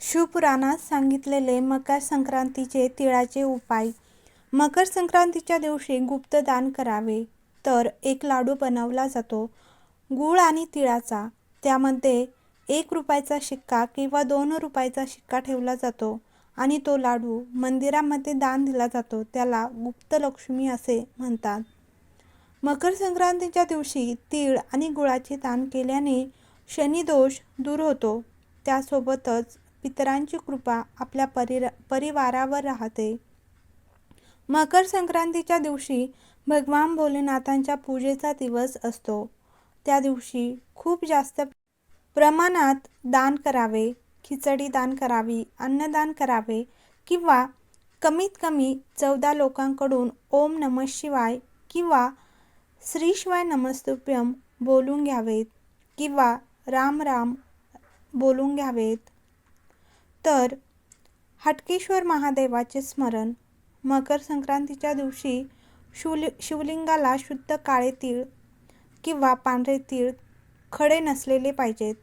शिवपुराणात सांगितलेले मकर संक्रांतीचे तिळाचे उपाय. मकर संक्रांतीच्या दिवशी गुप्त दान करावे. तर एक लाडू बनवला जातो गूळ आणि तिळाचा. त्यामध्ये 1 रुपयाचा शिक्का किंवा 2 रुपयाचा शिक्का ठेवला जातो आणि तो लाडू मंदिरामध्ये दान दिला जातो. त्याला गुप्त लक्ष्मी असे म्हणतात. मकर संक्रांतीच्या दिवशी तीळ आणि गुळाचे दान केल्याने शनिदोष दूर होतो. त्यासोबतच पितरांची कृपा आपल्या परिवारावर राहते. मकर संक्रांतीच्या दिवशी भगवान भोलेनाथांच्या पूजेचा दिवस असतो. त्या दिवशी खूप जास्त प्रमाणात दान करावे. खिचडी दान करावी, अन्नदान करावे किंवा कमीत कमी 14 लोकांकडून ओम नमः शिवाय किंवा श्री शिवाय नमस्तुभ्यम बोलून घ्यावेत किंवा राम राम बोलून घ्यावेत. तर हटकेश्वर महादेवाचे स्मरण. मकर संक्रांतीच्या दिवशी शिवलिंगाला शुद्ध काळे तीळ किंवा पांढरे तीळ, खडे नसलेले पाहिजेत,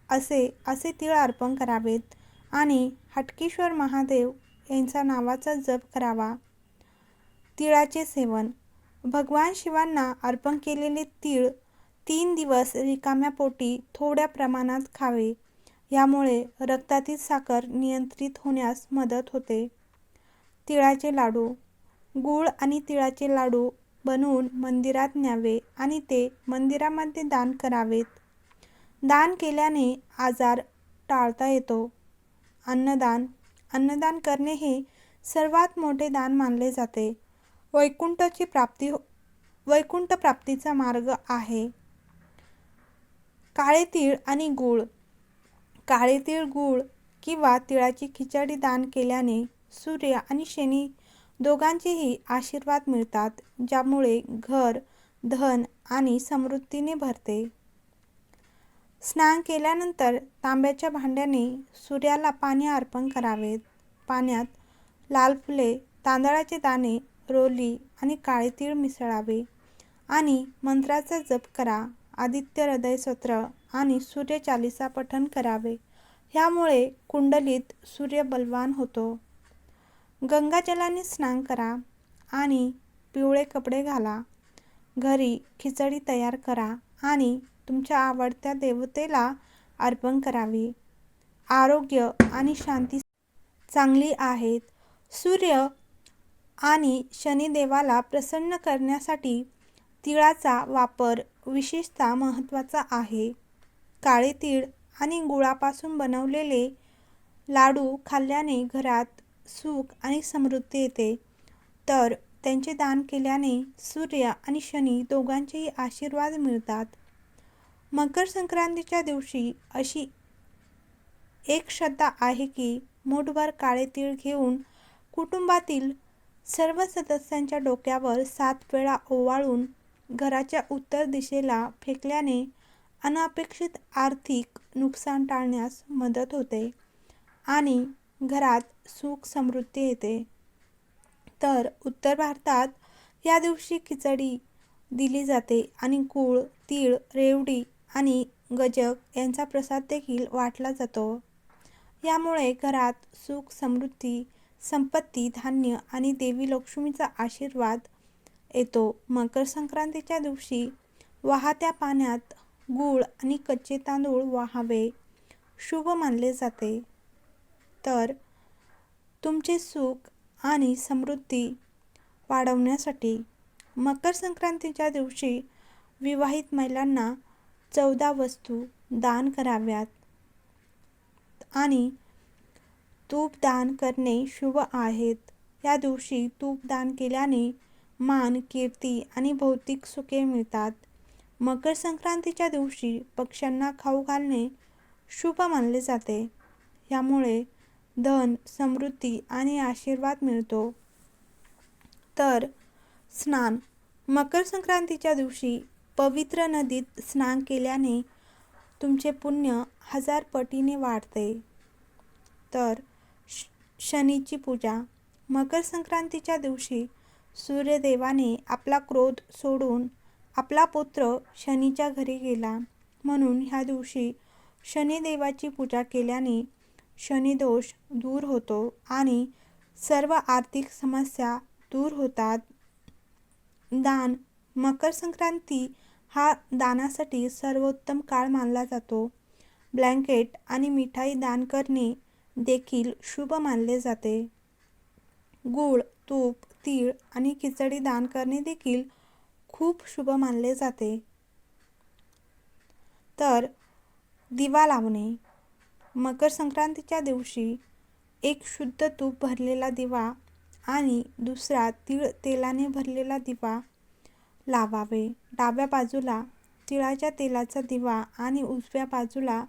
असे तीळ अर्पण करावेत आणि हटकेश्वर महादेव यांच्या नावाचा जप करावा. तिळाचे सेवन. भगवान शिवांना अर्पण केलेले तीळ 3 दिवस रिकाम्या पोटी थोड्या प्रमाणात खावे. यामुळे रक्तातील साखर नियंत्रित होण्यास मदत होते. तिळाचे लाडू. गूळ आणि तिळाचे लाडू बनवून मंदिरात न्यावे आणि ते मंदिरामध्ये दान करावेत. दान केल्याने आजार टाळता येतो. अन्नदान. अन्नदान करणे हे सर्वात मोठे दान मानले जाते. वैकुंठ प्राप्तीचा मार्ग आहे. काळे तीळ आणि गूळ. काळे तीळ, गूळ किंवा तिळाची खिचडी दान केल्याने सूर्य आणि शनी दोघांचेही आशीर्वाद मिळतात, ज्यामुळे घर, धन आणि समृद्धीने भरते. स्नान केल्यानंतर तांब्याच्या भांड्याने सूर्याला पाणी अर्पण करावे. पाण्यात लाल फुले, तांदळाचे दाणे, रोली आणि काळे तीळ मिसळावे आणि मंत्राचा जप करा. आदित्य हृदय स्तोत्र आणि सूर्य चालीसा पठण करावे. ह्यामुळे कुंडलीत सूर्य बलवान होतो. गंगाजलाने स्नान करा आणि पिवळे कपडे घाला. घरी खिचडी तयार करा आणि तुमच्या आवडत्या देवतेला अर्पण करावी. आरोग्य आणि शांती चांगली आहेत. सूर्य आणि शनिदेवाला प्रसन्न करण्यासाठी तिळाचा वापर विशेषतः महत्त्वाचा आहे. काळे तीळ आणि गुळापासून बनवलेले लाडू खाल्ल्याने घरात सुख आणि समृद्धी येते. तर त्यांचे दान केल्याने सूर्य आणि शनी दोघांचेही आशीर्वाद मिळतात. मकर संक्रांतीच्या दिवशी अशी एक श्रद्धा आहे की मूठभर काळे तीळ घेऊन कुटुंबातील सर्व सदस्यांच्या डोक्यावर 7 वेळा ओवाळून घराच्या उत्तर दिशेला फेकल्याने अनपेक्षित आर्थिक नुकसान टाळण्यास मदत होते आणि घरात सुख समृद्धी येते. तर उत्तर भारतात या दिवशी खिचडी दिली जाते आणि गूळ, तीळ, रेवडी आणि गजक यांचा प्रसाद देखील वाटला जातो. यामुळे घरात सुख, समृद्धी, संपत्ती, धान्य आणि देवी लक्ष्मीचा आशीर्वाद येतो. मकर संक्रांतीच्या दिवशी वाहत्या पाण्यात गूळ आणि कच्चे तांदूळ वाहावे, शुभ मानले जाते. तर तुमचे सुख आणि समृद्धी वाढवण्यासाठी मकर संक्रांतीच्या दिवशी विवाहित महिलांना 14 वस्तू दान कराव्यात आणि तूप दान करणे शुभ आहेत. या दिवशी तूप दान केल्याने मान, कीर्ती आणि भौतिक सुखे मिळतात. मकर संक्रांतीच्या दिवशी पक्ष्यांना खाऊ घालणे शुभ मानले जाते. यामुळे धन, समृद्धी आणि आशीर्वाद मिळतो. तर स्नान. मकर संक्रांतीच्या दिवशी पवित्र नदीत स्नान केल्याने तुमचे पुण्य 1000 पटीने वाढते. तर शनीची पूजा. मकर संक्रांतीच्या दिवशी सूर्यदेवाने आपला क्रोध सोडून आपला पुत्र शनीच्या घरी गेला, म्हणून ह्या दिवशी शनिदेवाची पूजा केल्याने शनिदोष दूर होतो आणि सर्व आर्थिक समस्या दूर होतात. दान. मकर संक्रांती हा दानासाठी सर्वोत्तम काळ मानला जातो. ब्लँकेट आणि मिठाई दान करणे देखील शुभ मानले जाते. गूळ, तूप, तीळ आणि खिचडी दान करणे देखील खूप शुभ मानले जाते. तर दिवा लावणे. मकर संक्रांतीच्या दिवशी एक शुद्ध तूप भरलेला दिवा आणि दुसरा तीळ तेलाने भरलेला दिवा लावावे. डाव्या बाजूला तिळाच्या तेलाचा दिवा आणि उजव्या बाजूला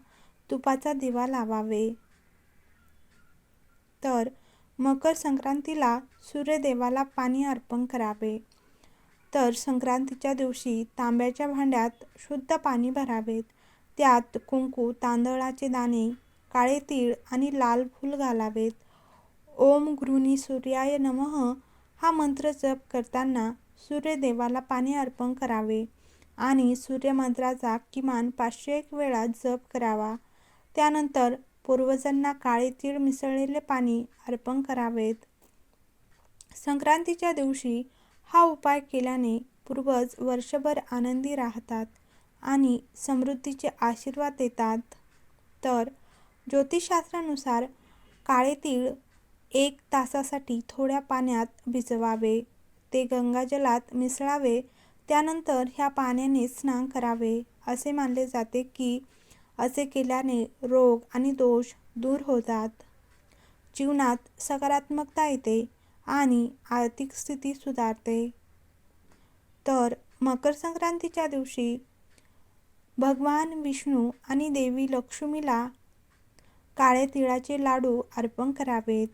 तुपाचा दिवा लावावे. तर मकर संक्रांतीला सूर्यदेवाला पाणी अर्पण करावे. तर संक्रांतीच्या दिवशी तांब्याच्या भांड्यात शुद्ध पाणी भरावेत. त्यात कुंकू, तांदळाचे दाणे, काळे तीळ आणि लाल फूल घालावेत. ओम गृहिणी सूर्याय नमः हा मंत्र जप करताना सूर्यदेवाला पाणी अर्पण करावे आणि सूर्यमंत्राचा किमान 501 वेळा जप करावा. त्यानंतर पूर्वजांना काळे तीळ मिसळलेले पाणी अर्पण करावेत. संक्रांतीच्या दिवशी हा उपाय केल्याने पूर्वज वर्षभर आनंदी राहतात आणि समृद्धीचे आशीर्वाद देतात. तर ज्योतिषशास्त्रानुसार काळे तीळ 1 तासासाठी थोड्या पाण्यात भिजवावे. ते गंगाजलात मिसळावे. त्यानंतर ह्या पाण्याने स्नान करावे. असे मानले जाते की असे केल्याने रोग आणि दोष दूर होतात, जीवनात सकारात्मकता येते आणि आर्थिक स्थिती सुधारते. तर मकर संक्रांतीच्या दिवशी भगवान विष्णू आणि देवी लक्ष्मीला काळ्या तिळाचे लाडू अर्पण करावेत.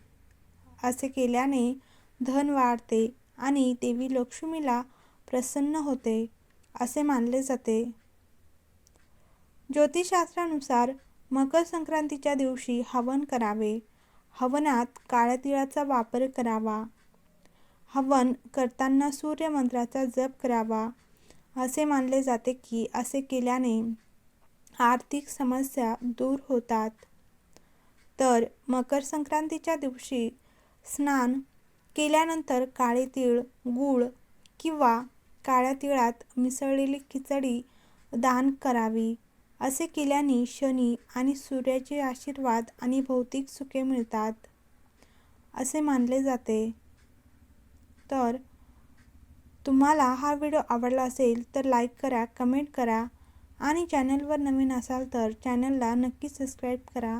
असे केल्याने धन वाढते आणि देवी लक्ष्मीला प्रसन्न होते असे मानले जाते. ज्योतिषशास्त्रानुसार मकर संक्रांतीच्या दिवशी हवन करावे. हवनात काळ्या तिळाचा वापर करावा. हवन करताना सूर्यमंत्राचा जप करावा. असे मानले जाते की असे केल्याने आर्थिक समस्या दूर होतात. तर मकर संक्रांतीच्या दिवशी स्नान केल्यानंतर काळे तीळ, गूळ किंवा काळ्या तिळात मिसळलेली खिचडी दान करावी. असे केल्याने शनी आणि सूर्याचे आशीर्वाद आणि भौतिक सुखे मिळतात असे मानले जाते. तर तुम्हाला हा व्हिडिओ आवडला असेल तर लाईक करा, कमेंट करा आणि चॅनलवर नवीन असाल तर चॅनलला नक्की सबस्क्राईब करा.